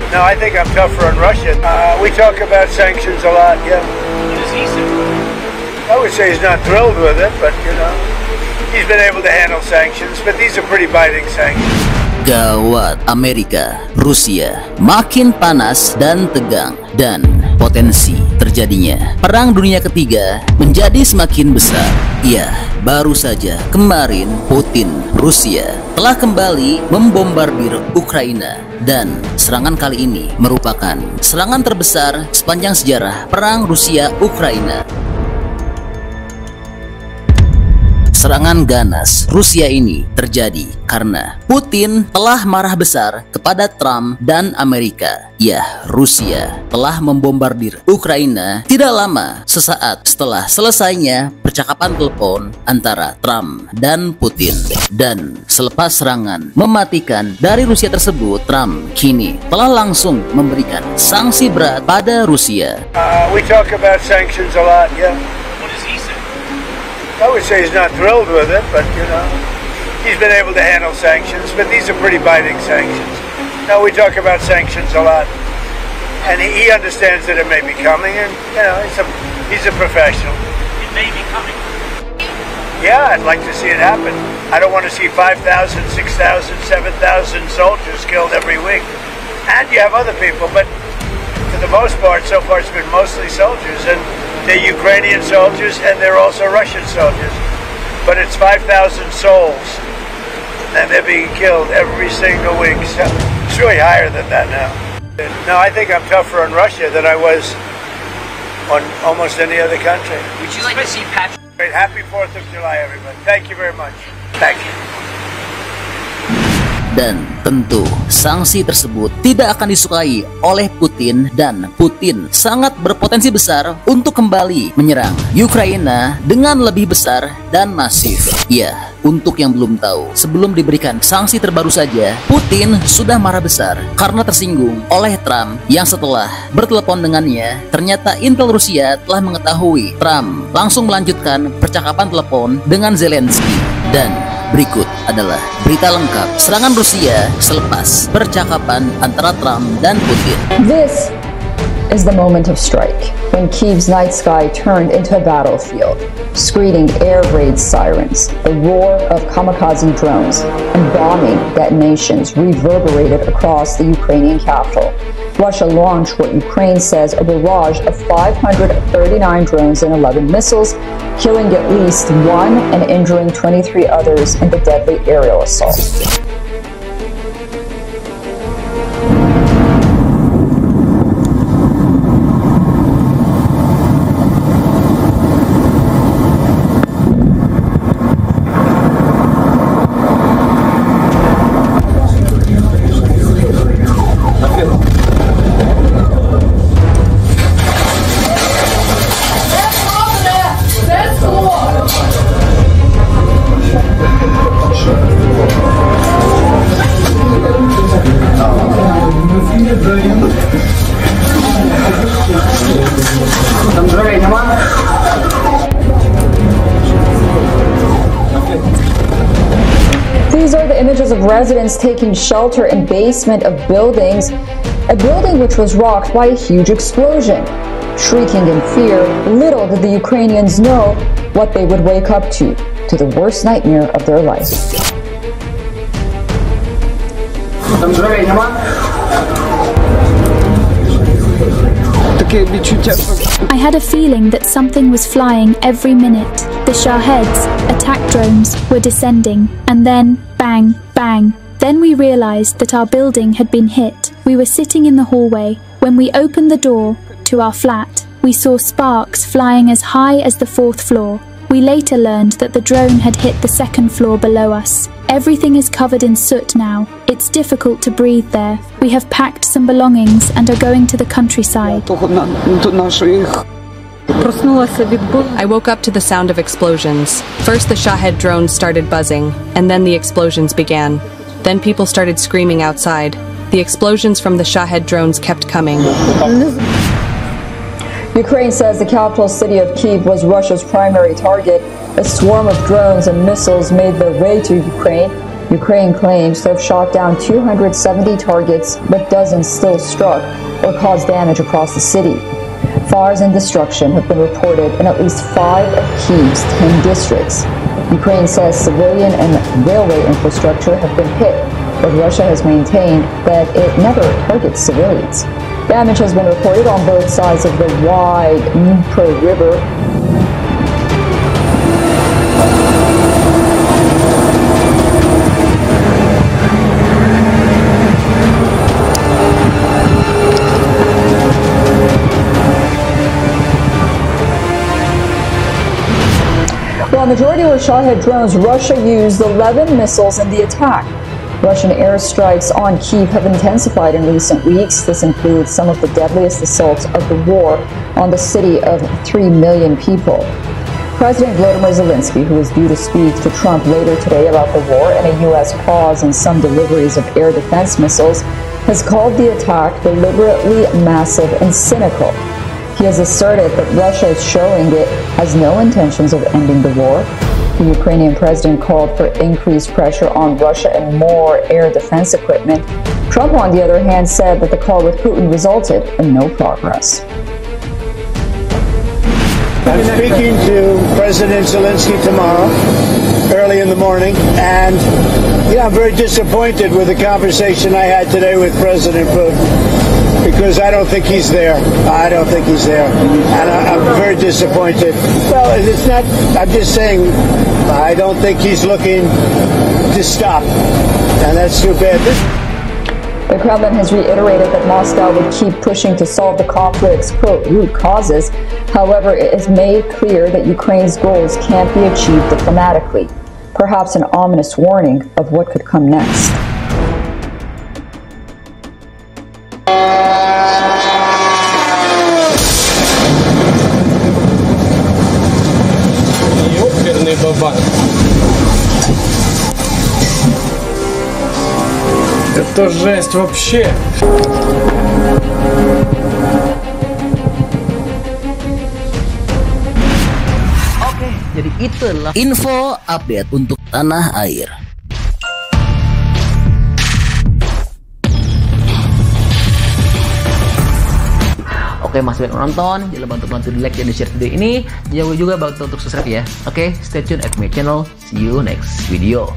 No, I think I'm tougher on Russia. We talk about sanctions a lot, yeah. What does he say? I would say he's not thrilled with it, but, he's been able to handle sanctions, but these are pretty biting sanctions. Gawat, Amerika, Rusia makin panas dan tegang, dan potensi terjadinya Perang Dunia Ketiga menjadi semakin besar. Ya, baru saja kemarin Putin, Rusia telah kembali membombardir Ukraina, dan serangan kali ini merupakan serangan terbesar sepanjang sejarah Perang Rusia-Ukraina. Serangan ganas Rusia ini terjadi karena Putin telah marah besar kepada Trump dan Amerika. Ya, Rusia telah membombardir Ukraina tidak lama sesaat setelah selesainya percakapan telepon antara Trump dan Putin. Dan selepas serangan mematikan dari Rusia tersebut, Trump kini telah langsung memberikan sanksi berat pada Rusia. We talk about sanctions a lot, yeah. What does he say? I would say he's not thrilled with it, but, he's been able to handle sanctions, but these are pretty biting sanctions. No, we talk about sanctions a lot, and he understands that it may be coming, and, he's a professional. It may be coming. Yeah, I'd like to see it happen. I don't want to see 5,000, 6,000, 7,000 soldiers killed every week. And you have other people, but for the most part, so far it's been mostly soldiers, and they're Ukrainian soldiers, and they're also Russian soldiers. But it's 5,000 souls, and they're being killed every single week. So it's really higher than that now. No, I think I'm tougher on Russia than I was on almost any other country. Would you like to see Patrick? Happy 4th of July, everybody. Thank you very much. Thank you. Dan tentu sanksi tersebut tidak akan disukai oleh Putin, dan Putin sangat berpotensi besar untuk kembali menyerang Ukraina dengan lebih besar dan masif. Ya, untuk yang belum tahu, sebelum diberikan sanksi terbaru saja, Putin sudah marah besar karena tersinggung oleh Trump yang setelah bertelepon dengannya, ternyata intel Rusia telah mengetahui. Trump langsung melanjutkan percakapan telepon dengan Zelensky, dan berikut adalah berita lengkap serangan Rusia selepas percakapan antara Trump dan Putin. This is the moment of strike, when Kyiv's night sky turned into a battlefield, screaming air raid sirens, the roar of kamikaze drones, and bombing detonations reverberated across the Ukrainian capital. Russia launched what Ukraine says a barrage of 539 drones and 11 missiles, killing at least one and injuring 23 others in the deadly aerial assault. These are the images of residents taking shelter in basement of buildings, a building which was rocked by a huge explosion. Shrieking in fear, little did the Ukrainians know what they would wake up to the worst nightmare of their life. I had a feeling that something was flying every minute. The Shaheds, attack drones, were descending, and then bang, bang. Then we realized that our building had been hit. We were sitting in the hallway. When we opened the door to our flat, we saw sparks flying as high as the 4th floor. We later learned that the drone had hit the 2nd floor below us. Everything is covered in soot now. It's difficult to breathe there. We have packed some belongings and are going to the countryside. I woke up to the sound of explosions. First the Shahed drones started buzzing, and then the explosions began. Then people started screaming outside. The explosions from the Shahed drones kept coming. Ukraine says the capital city of Kyiv was Russia's primary target. A swarm of drones and missiles made their way to Ukraine. Ukraine claims to have shot down 270 targets, but dozens still struck or caused damage across the city. Fires and destruction have been reported in at least 5 of Kyiv's 10 districts. Ukraine says civilian and railway infrastructure have been hit, but Russia has maintained that it never targets civilians. Damage has been reported on both sides of the wide Dnipro River. While a majority were Shahed drones, Russia used 11 missiles in the attack. Russian airstrikes on Kyiv have intensified in recent weeks. This includes some of the deadliest assaults of the war on the city of 3 million people. President Volodymyr Zelensky, who is due to speak to Trump later today about the war and a U.S. pause in some deliveries of air defense missiles, has called the attack deliberately massive and cynical. He has asserted that Russia is showing it has no intentions of ending the war. The Ukrainian president called for increased pressure on Russia and more air defense equipment. Trump, on the other hand, said that the call with Putin resulted in no progress. I'm speaking to President Zelensky tomorrow, early in the morning, and I'm very disappointed with the conversation I had today with President Putin. Because I don't think he's there. I don't think he's there. And I'm very disappointed. Well, it's not, I'm just saying, I don't think he's looking to stop. And that's too bad. The Kremlin has reiterated that Moscow would keep pushing to solve the conflict's, quote, root causes. However, it has made clear that Ukraine's goals can't be achieved diplomatically. Perhaps an ominous warning of what could come next. Это жесть вообще. Oke, jadi itulah info update untuk tanah air. Oke, masih banyak nonton, jangan lupa untuk bantu di like dan di share video ini. Jangan lupa juga bantu untuk subscribe ya. Oke, stay tune at my channel. See you next video.